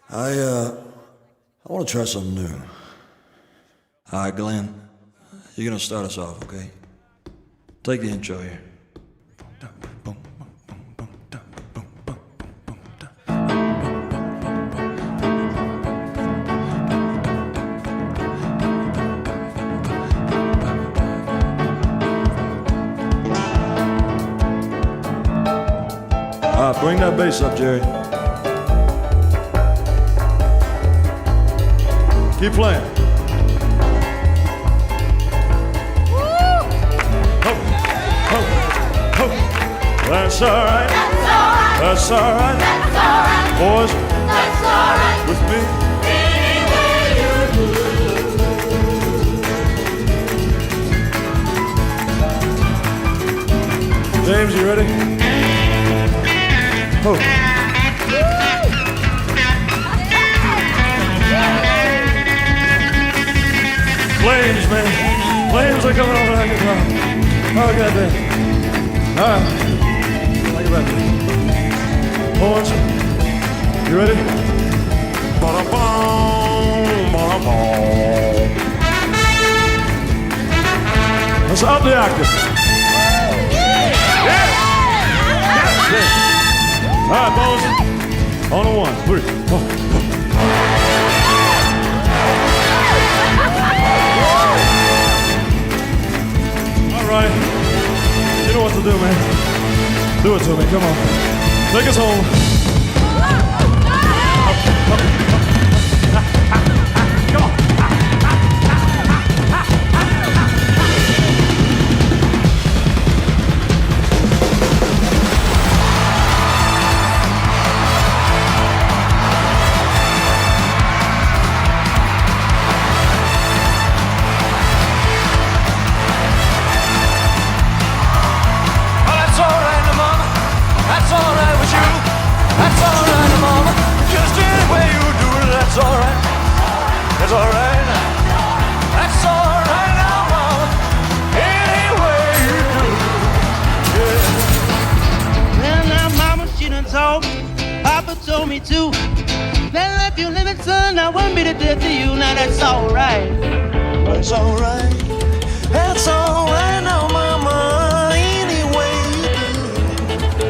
I want to try something new. All right, Glenn, you're gonna start us off, okay? Take the intro here. All right, bring that bass up, Jerry. Keep playing. Woo! Ho, ho, ho. That's all right. That's all right. That's all right. That's all right. Boys, that's all right. With me. Any way you do. James, you ready? Ho. Flames, man. Flames are coming over like a drum. Oh, goddamn. All right. Take it back. Horns. You ready? Ba-da-bum, ba-da-bum. Let's up the octave. Yeah. All right, boys. On a 1, 3, 4. All right. You know what to do, man. Do it to me. Come on. Take us home. Come on. That's alright with you. That's alright, mama. Just any way you do it, that's alright. That's alright. That's alright now, mama. Any way you do it. Yeah. Well, now, mama, she done told me. Papa told me too. That if you live it, son, I won't be the death to you. Now that's alright. That's alright. That's alright now, mama. Any way you do.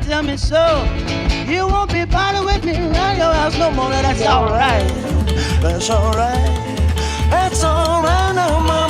Tell me so. You won't be bothered with me around your house no more. That's alright. That's alright. That's alright now, mama.